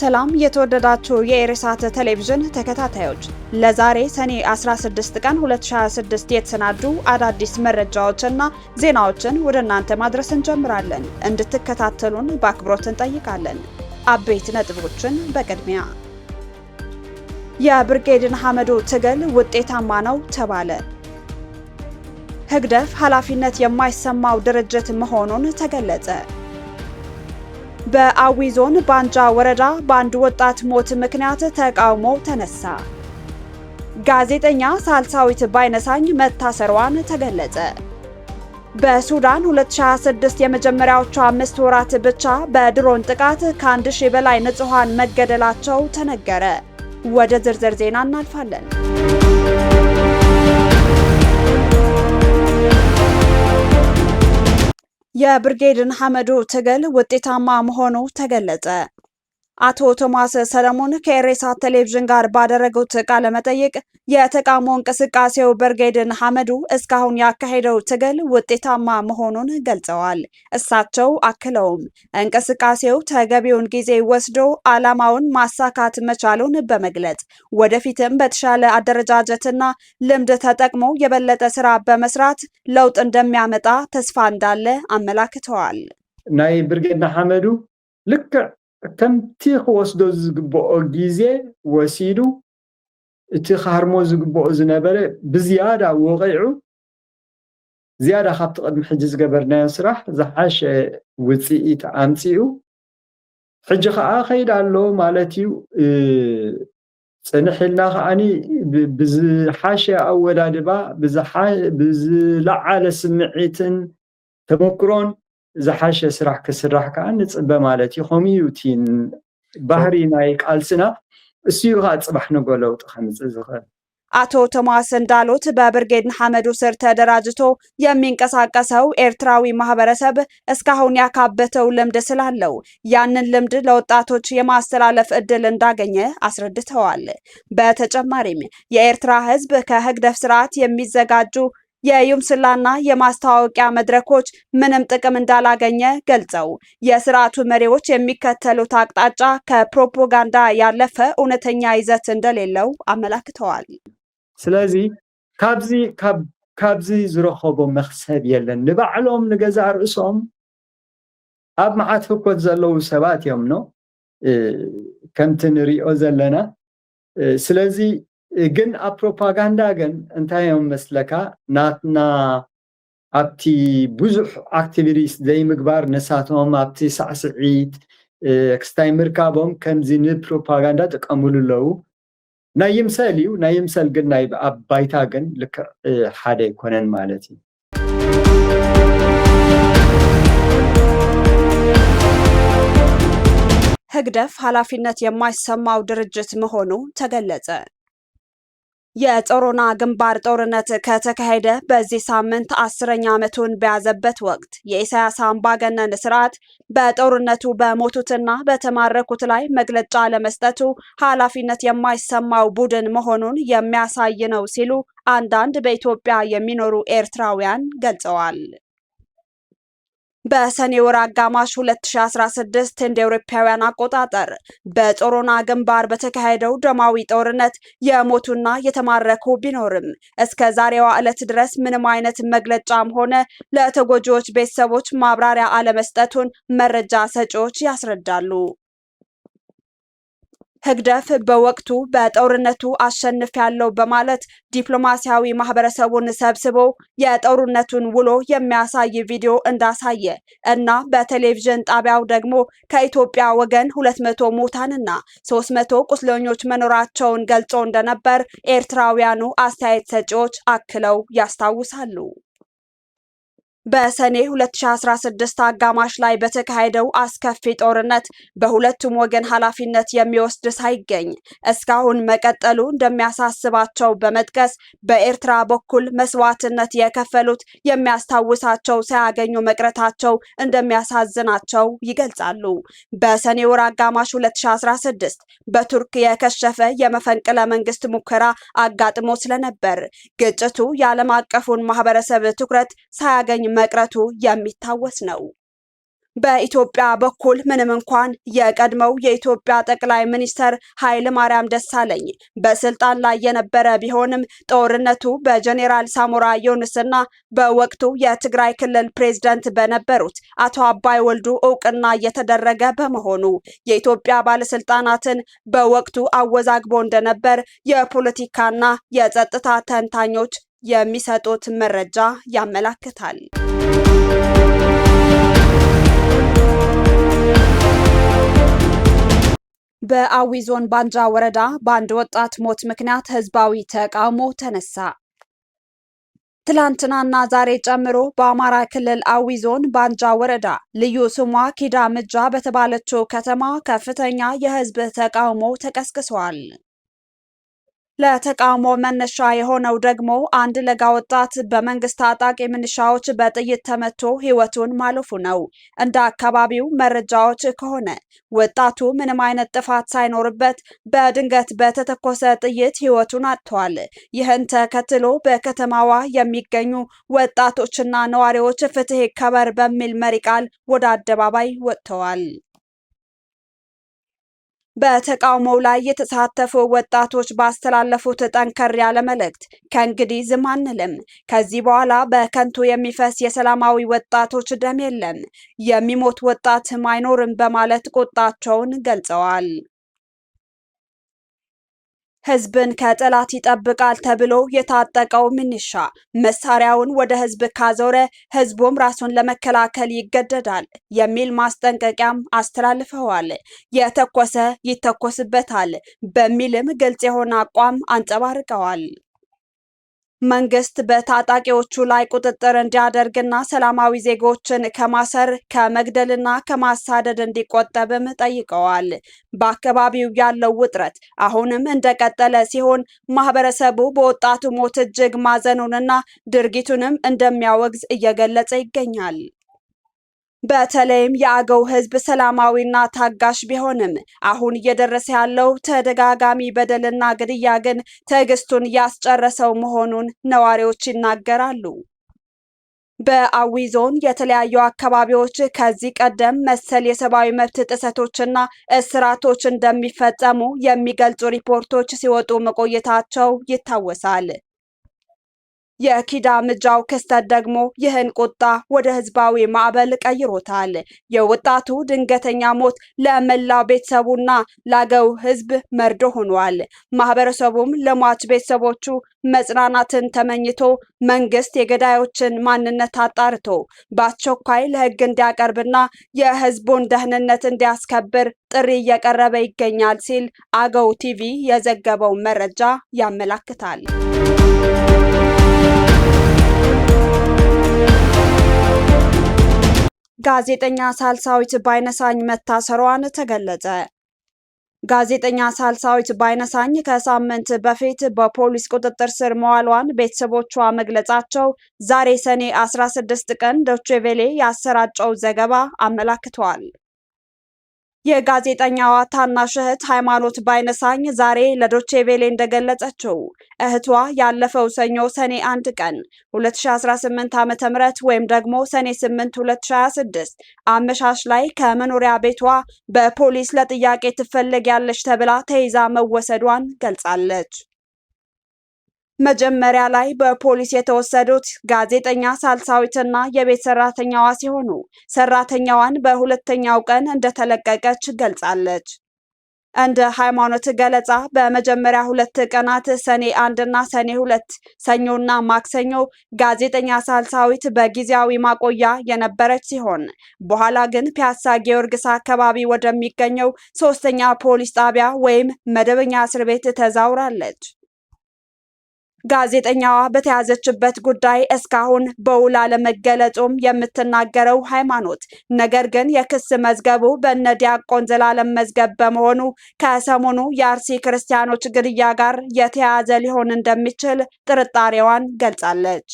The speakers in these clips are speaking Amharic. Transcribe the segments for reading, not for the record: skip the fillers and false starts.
ሰላም የተወደዳችሁ የኢሬሳት ቴሌቪዥን ተከታታዮች፣ ለዛሬ ሰኔ 16 ቀን 2026 የተሰናዱ አዳዲስ መረጃዎችና ዜናዎችን ወደ እናንተ ማድረስ እንጀምራለን። እንድትከታተሉን በአክብሮት እንጠይቃለን። አበይት ነጥቦችን በቅድሚያ የብርጌድ ንሓመዱ ትግል ውጤታማ ነው ተባለ። ህግደፍ ኃላፊነት የማይሰማው ድርጅት መሆኑን ተገለጸ። በአዊ ዞን ባንጃ ወረዳ በአንድ ወጣት ሞት ምክንያት ተቃውሞ ተነሳ። ጋዜጠኛ ሳልሳዊት ባይነሳኝ መታሰሯን ተገለጸ። በሱዳን 2026 የመጀመሪያዎቹ 5 ወራት ብቻ በድሮን ጥቃት ከ1000 በላይ ንጹሃን መገደላቸው ተነገረ። ወደ ዝርዝር ዜና እናልፋለን። የብርጌድ ንሓመዱ ትግል ውጤታማ መሆኑ ተገለጸ። አቶ ቶማስ ሰለሞን ከኢሬሳት ቴሌቪዥን ጋር ባደረጉት ቃለ መጠይቅ የተቃውሞ እንቅስቃሴው ብርጌድ ንሓመዱ እስካሁን ያካሄደው ትግል ውጤታማ መሆኑን ገልጸዋል። እሳቸው አክለውም እንቅስቃሴው ተገቢውን ጊዜ ወስዶ ዓላማውን ማሳካት መቻሉን በመግለጽ ወደፊትም በተሻለ አደረጃጀትና ልምድ ተጠቅሞ የበለጠ ስራ በመስራት ለውጥ እንደሚያመጣ ተስፋ እንዳለ አመላክተዋል። ናይ ብርጌድ ንሓመዱ ልክ ከምቲ ክወስዶ ዝግብኦ ጊዜ ወሲዱ እቲ ካርሞ ዝግብኦ ዝነበረ ብዝያዳ ወቂዑ ዝያዳ ካብቲ ቅድሚ ሕጂ ዝገበርናዮ ስራሕ ዝሓሸ ውፅኢት ኣምፂኡ ሕጂ ከዓ ከይድ ኣሎ ማለት እዩ። ፅንሕ ኢልና ከዓኒ ብዝሓሸ ኣወዳድባ ብዝለዓለ ስምዒትን ተመክሮን ዝሓሸ ስራሕ ክስራሕ ከዓ ንፅበ ማለት እዩ። ከምኡ እቲ ባህሪ ናይ ቃልስና እስዩ ከዓ ፅባሕ ነገለውጥ ከምፅእ ዝኽእል። አቶ ቶማስ እንዳሉት በብርጌድ ንሓመዱ ስር ተደራጅቶ የሚንቀሳቀሰው ኤርትራዊ ማህበረሰብ እስካሁን ያካበተው ልምድ ስላለው ያንን ልምድ ለወጣቶች የማስተላለፍ እድል እንዳገኘ አስረድተዋል። በተጨማሪም የኤርትራ ህዝብ ከህግደፍ ስርዓት የሚዘጋጁ የዩምስላና የማስተዋወቂያ መድረኮች ምንም ጥቅም እንዳላገኘ ገልጸው የስርዓቱ መሪዎች የሚከተሉት አቅጣጫ ከፕሮፓጋንዳ ያለፈ እውነተኛ ይዘት እንደሌለው አመላክተዋል። ስለዚህ ካብዚ ዝረኸቦ መክሰብ የለን ንባዕሎም ንገዛ ርእሶም ኣብ መዓት ህኮት ዘለው ሰባት እዮም ነው ከምቲ ንሪኦ ዘለና። ስለዚህ ግን ኣብ ፕሮፓጋንዳ ግን እንታዮም መስለካ ናትና ኣብቲ ብዙሕ አክቲቪቲስ ዘይምግባር ነሳቶም ኣብቲ ሳዕስዒት ክስታይ ምርካቦም ከምዚ ንፕሮፓጋንዳ ጥቀሙሉ ኣለው። ናይ ይምሰል እዩ ናይ ይምሰል ግን ናይ ኣብ ባይታ ግን ልክዕ ሓደ ይኮነን ማለት እዩ። ህግደፍ ኃላፊነት የማይሰማው ድርጅት መሆኑ ተገለጸ። የጾሮና ግንባር ጦርነት ከተካሄደ በዚህ ሳምንት 10ኛ ዓመቱን በያዘበት ወቅት የኢሳያስ አምባገነን ስርዓት በጦርነቱ በሞቱትና በተማረኩት ላይ መግለጫ ለመስጠቱ ኃላፊነት የማይሰማው ቡድን መሆኑን የሚያሳይ ነው ሲሉ አንዳንድ በኢትዮጵያ የሚኖሩ ኤርትራውያን ገልጸዋል። በሰኔ ወር አጋማሽ 2016 እንደ አውሮፓውያን አቆጣጠር በጾሮና ግንባር በተካሄደው ደማዊ ጦርነት የሞቱና የተማረኩ ቢኖርም እስከ ዛሬዋ ዕለት ድረስ ምንም አይነት መግለጫም ሆነ ለተጎጂዎች ቤተሰቦች ማብራሪያ አለመስጠቱን መረጃ ሰጪዎች ያስረዳሉ። ህግደፍ በወቅቱ በጦርነቱ አሸንፍ ያለው በማለት ዲፕሎማሲያዊ ማህበረሰቡን ሰብስቦ የጦርነቱን ውሎ የሚያሳይ ቪዲዮ እንዳሳየ እና በቴሌቪዥን ጣቢያው ደግሞ ከኢትዮጵያ ወገን 200 ሙታንና 300 ቁስለኞች መኖራቸውን ገልጾ እንደነበር ኤርትራውያኑ አስተያየት ሰጪዎች አክለው ያስታውሳሉ። በሰኔ 2016 አጋማሽ ላይ በተካሄደው አስከፊ ጦርነት በሁለቱም ወገን ኃላፊነት የሚወስድ ሳይገኝ እስካሁን መቀጠሉ እንደሚያሳስባቸው በመጥቀስ በኤርትራ በኩል መስዋዕትነት የከፈሉት የሚያስታውሳቸው ሳያገኙ መቅረታቸው እንደሚያሳዝናቸው ይገልጻሉ። በሰኔ ወር አጋማሽ 2016 በቱርክ የከሸፈ የመፈንቅለ መንግስት ሙከራ አጋጥሞ ስለነበር ግጭቱ የዓለም አቀፉን ማህበረሰብ ትኩረት ሳያገኝ መቅረቱ የሚታወስ ነው። በኢትዮጵያ በኩል ምንም እንኳን የቀድሞው የኢትዮጵያ ጠቅላይ ሚኒስትር ኃይለ ማርያም ደሳለኝ በስልጣን ላይ የነበረ ቢሆንም ጦርነቱ በጀኔራል ሳሞራ ዩኑስና በወቅቱ የትግራይ ክልል ፕሬዝዳንት በነበሩት አቶ አባይ ወልዱ እውቅና እየተደረገ በመሆኑ የኢትዮጵያ ባለስልጣናትን በወቅቱ አወዛግቦ እንደነበር የፖለቲካና የጸጥታ ተንታኞች የሚሰጡት መረጃ ያመላክታል። በአዊ ዞን ባንጃ ወረዳ በአንድ ወጣት ሞት ምክንያት ህዝባዊ ተቃውሞ ተነሳ። ትላንትናና ዛሬ ጨምሮ በአማራ ክልል አዊ ዞን ባንጃ ወረዳ ልዩ ስሟ ኪዳ ምጃ በተባለችው ከተማ ከፍተኛ የህዝብ ተቃውሞ ተቀስቅሷል። ለተቃውሞ መነሻ የሆነው ደግሞ አንድ ለጋ ወጣት በመንግስት ታጣቂ ሚሊሻዎች በጥይት ተመቶ ህይወቱን ማለፉ ነው። እንደ አካባቢው መረጃዎች ከሆነ ወጣቱ ምንም አይነት ጥፋት ሳይኖርበት በድንገት በተተኮሰ ጥይት ህይወቱን አጥቷል። ይህን ተከትሎ በከተማዋ የሚገኙ ወጣቶችና ነዋሪዎች ፍትህ ይከበር በሚል መሪ ቃል ወደ አደባባይ ወጥተዋል። በተቃውሞው ላይ የተሳተፉ ወጣቶች ባስተላለፉት ጠንከር ያለ መልእክት ከእንግዲህ ዝም አንልም፣ ከዚህ በኋላ በከንቱ የሚፈስ የሰላማዊ ወጣቶች ደም የለም፣ የሚሞት ወጣትም አይኖርም በማለት ቁጣቸውን ገልጸዋል። ህዝብን ከጠላት ይጠብቃል ተብሎ የታጠቀው ሚኒሻ መሳሪያውን ወደ ህዝብ ካዞረ ህዝቡም ራሱን ለመከላከል ይገደዳል የሚል ማስጠንቀቂያም አስተላልፈዋል። የተኮሰ ይተኮስበታል በሚልም ግልጽ የሆነ አቋም አንጸባርቀዋል። መንግስት በታጣቂዎቹ ላይ ቁጥጥር እንዲያደርግና ሰላማዊ ዜጎችን ከማሰር ከመግደልና ከማሳደድ እንዲቆጠብም ጠይቀዋል። በአካባቢው ያለው ውጥረት አሁንም እንደቀጠለ ሲሆን ማህበረሰቡ በወጣቱ ሞት እጅግ ማዘኑንና ድርጊቱንም እንደሚያወግዝ እየገለጸ ይገኛል። በተለይም የአገው ህዝብ ሰላማዊና ታጋሽ ቢሆንም አሁን እየደረሰ ያለው ተደጋጋሚ በደልና ግድያ ግን ትዕግስቱን ያስጨረሰው መሆኑን ነዋሪዎች ይናገራሉ። በአዊ ዞን የተለያዩ አካባቢዎች ከዚህ ቀደም መሰል የሰብአዊ መብት ጥሰቶችና እስራቶች እንደሚፈጸሙ የሚገልጹ ሪፖርቶች ሲወጡ መቆየታቸው ይታወሳል። የኪዳ ምጃው ክስተት ደግሞ ይህን ቁጣ ወደ ህዝባዊ ማዕበል ቀይሮታል። የወጣቱ ድንገተኛ ሞት ለመላው ቤተሰቡና ላገው ህዝብ መርዶ ሆኗል። ማህበረሰቡም ለሟች ቤተሰቦቹ መጽናናትን ተመኝቶ መንግስት የገዳዮችን ማንነት አጣርቶ በአስቸኳይ ለህግ እንዲያቀርብና የህዝቡን ደህንነት እንዲያስከብር ጥሪ እየቀረበ ይገኛል ሲል አገው ቲቪ የዘገበው መረጃ ያመላክታል። ጋዜጠኛ ሳልሳዊት ባይነሳኝ መታሰሯን ተገለጸ። ጋዜጠኛ ሳልሳዊት ባይነሳኝ ከሳምንት በፊት በፖሊስ ቁጥጥር ስር መዋሏን ቤተሰቦቿ መግለጻቸው ዛሬ ሰኔ 16 ቀን ዶቼ ቬለ ያሰራጨው ዘገባ አመላክቷል። የጋዜጠኛዋ ታናሽ እህት ሃይማኖት ባይነሳኝ ዛሬ ለዶቼ ቬለ እንደገለጸችው እህቷ ያለፈው ሰኞ ሰኔ 1 ቀን 2018 ዓ.ም ወይም ደግሞ ሰኔ 8 2026 አመሻሽ ላይ ከመኖሪያ ቤቷ በፖሊስ ለጥያቄ ትፈለጊያለሽ ተብላ ተይዛ መወሰዷን ገልጻለች። መጀመሪያ ላይ በፖሊስ የተወሰዱት ጋዜጠኛ ሳልሳዊትና የቤት ሰራተኛዋ ሲሆኑ ሰራተኛዋን በሁለተኛው ቀን እንደተለቀቀች ገልጻለች። እንደ ሃይማኖት ገለጻ በመጀመሪያ 2 ቀናት ሰኔ 1 እና ሰኔ 2 ሰኞና ማክሰኞ ጋዜጠኛ ሳልሳዊት በጊዜያዊ ማቆያ የነበረች ሲሆን በኋላ ግን ፒያሳ ጊዮርጊስ አካባቢ ወደሚገኘው 3ኛ ፖሊስ ጣቢያ ወይም መደበኛ እስር ቤት ተዛውራለች። ጋዜጠኛዋ በተያዘችበት ጉዳይ እስካሁን በውል አለመገለጹም የምትናገረው ሃይማኖት ነገር ግን የክስ መዝገቡ በእነ ዲያቆን ዘላለም መዝገብ በመሆኑ ከሰሞኑ የአርሲ ክርስቲያኖች ግድያ ጋር የተያያዘ ሊሆን እንደሚችል ጥርጣሬዋን ገልጻለች።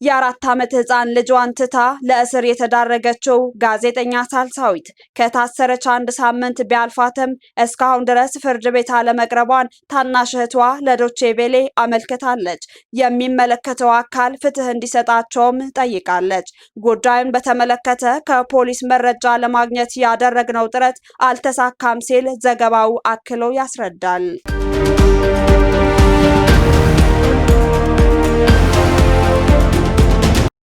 የ4 ዓመት ህፃን ልጇን ትታ ለእስር የተዳረገችው ጋዜጠኛ ሳልሳዊት ከታሰረች 1 ሳምንት ቢያልፋትም እስካሁን ድረስ ፍርድ ቤት አለመቅረቧን ታናሽ እህቷ ለዶቼ ቬሌ አመልክታለች። የሚመለከተው አካል ፍትህ እንዲሰጣቸውም ጠይቃለች። ጉዳዩን በተመለከተ ከፖሊስ መረጃ ለማግኘት ያደረግነው ጥረት አልተሳካም ሲል ዘገባው አክሎ ያስረዳል።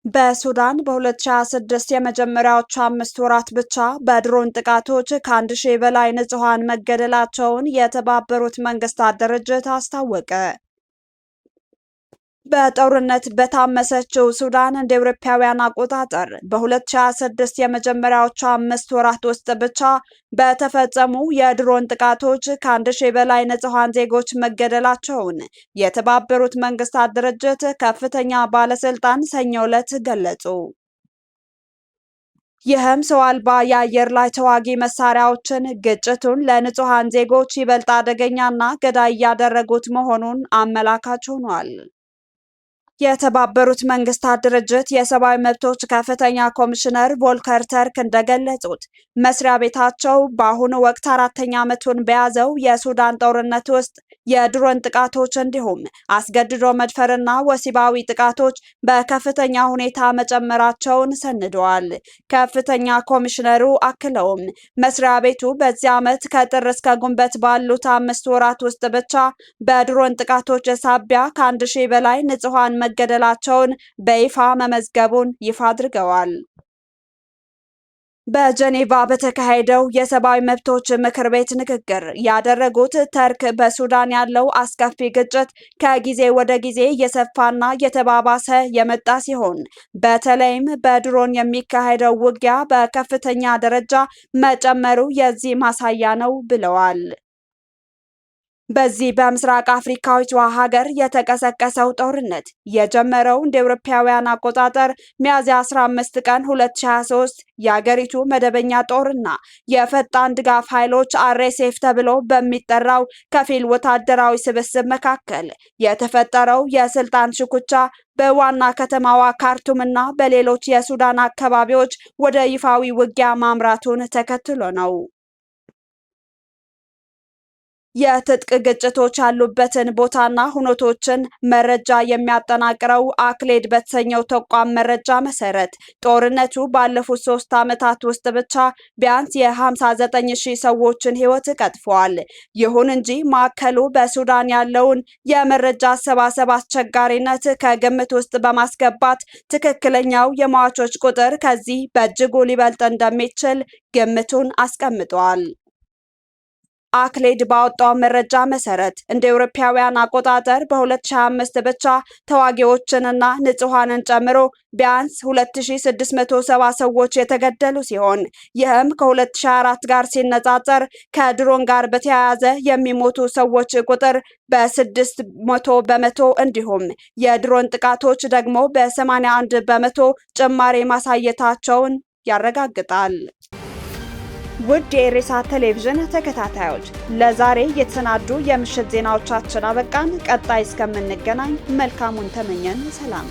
በሱዳን በ2026 የመጀመሪያዎቹ 5 ወራት ብቻ በድሮን ጥቃቶች ከ1000 በላይ ንጹሃን መገደላቸውን የተባበሩት መንግስታት ድርጅት አስታወቀ። በጦርነት በታመሰችው ሱዳን እንደ አውሮፓውያን አቆጣጠር በ2026 የመጀመሪያዎቹ 5 ወራት ውስጥ ብቻ በተፈጸሙ የድሮን ጥቃቶች ከ1000 በላይ ንጹሃን ዜጎች መገደላቸውን የተባበሩት መንግስታት ድርጅት ከፍተኛ ባለስልጣን ሰኞ ዕለት ገለጹ። ይህም ሰው አልባ የአየር ላይ ተዋጊ መሳሪያዎችን ግጭቱን ለንጹሃን ዜጎች ይበልጥ አደገኛና ገዳይ ያደረጉት መሆኑን አመላካች ሆኗል። የተባበሩት መንግስታት ድርጅት የሰብአዊ መብቶች ከፍተኛ ኮሚሽነር ቮልከር ተርክ እንደገለጹት መስሪያ ቤታቸው በአሁኑ ወቅት 4ኛ ዓመቱን በያዘው የሱዳን ጦርነት ውስጥ የድሮን ጥቃቶች እንዲሁም አስገድዶ መድፈርና ወሲባዊ ጥቃቶች በከፍተኛ ሁኔታ መጨመራቸውን ሰንደዋል። ከፍተኛ ኮሚሽነሩ አክለውም መስሪያ ቤቱ በዚህ ዓመት ከጥር እስከ ግንቦት ባሉት 5 ወራት ውስጥ ብቻ በድሮን ጥቃቶች ሳቢያ ከ1000 በላይ ንጹሃን መገደላቸውን በይፋ መመዝገቡን ይፋ አድርገዋል። በጀኔቫ በተካሄደው የሰብአዊ መብቶች ምክር ቤት ንግግር ያደረጉት ተርክ በሱዳን ያለው አስከፊ ግጭት ከጊዜ ወደ ጊዜ እየሰፋና እየተባባሰ የመጣ ሲሆን በተለይም በድሮን የሚካሄደው ውጊያ በከፍተኛ ደረጃ መጨመሩ የዚህ ማሳያ ነው ብለዋል። በዚህ በምስራቅ አፍሪካዊቷ ሀገር የተቀሰቀሰው ጦርነት የጀመረው እንደ አውሮፓውያን አቆጣጠር ሚያዝያ 15 ቀን 2023 የሀገሪቱ መደበኛ ጦርና የፈጣን ድጋፍ ኃይሎች RSF ተብሎ በሚጠራው ከፊል ወታደራዊ ስብስብ መካከል የተፈጠረው የስልጣን ሽኩቻ በዋና ከተማዋ ካርቱምና በሌሎች የሱዳን አካባቢዎች ወደ ይፋዊ ውጊያ ማምራቱን ተከትሎ ነው። የትጥቅ ግጭቶች ያሉበትን ቦታና ሁነቶችን መረጃ የሚያጠናቅረው አክሌድ በተሰኘው ተቋም መረጃ መሰረት ጦርነቱ ባለፉት 3 ዓመታት ውስጥ ብቻ ቢያንስ የ59000 ሰዎችን ሕይወት ቀጥፏል። ይሁን እንጂ ማዕከሉ በሱዳን ያለውን የመረጃ አሰባሰብ አስቸጋሪነት ከግምት ውስጥ በማስገባት ትክክለኛው የሟቾች ቁጥር ከዚህ በእጅጉ ሊበልጥ እንደሚችል ግምቱን አስቀምጧል። አክሌድ ባወጣው መረጃ መሰረት እንደ አውሮፓውያን አቆጣጠር በ2025 ብቻ ተዋጊዎችንና ንጹሃንን ጨምሮ ቢያንስ 2670 ሰዎች የተገደሉ ሲሆን ይህም ከ2004 ጋር ሲነጻጸር ከድሮን ጋር በተያያዘ የሚሞቱ ሰዎች ቁጥር በ600 በመቶ እንዲሁም የድሮን ጥቃቶች ደግሞ በ81 በመቶ ጭማሪ ማሳየታቸውን ያረጋግጣል። ውድ የኢሬሳት ቴሌቪዥን ተከታታዮች ለዛሬ የተሰናዱ የምሽት ዜናዎቻችን አበቃን። ቀጣይ እስከምንገናኝ መልካሙን ተመኘን። ሰላም።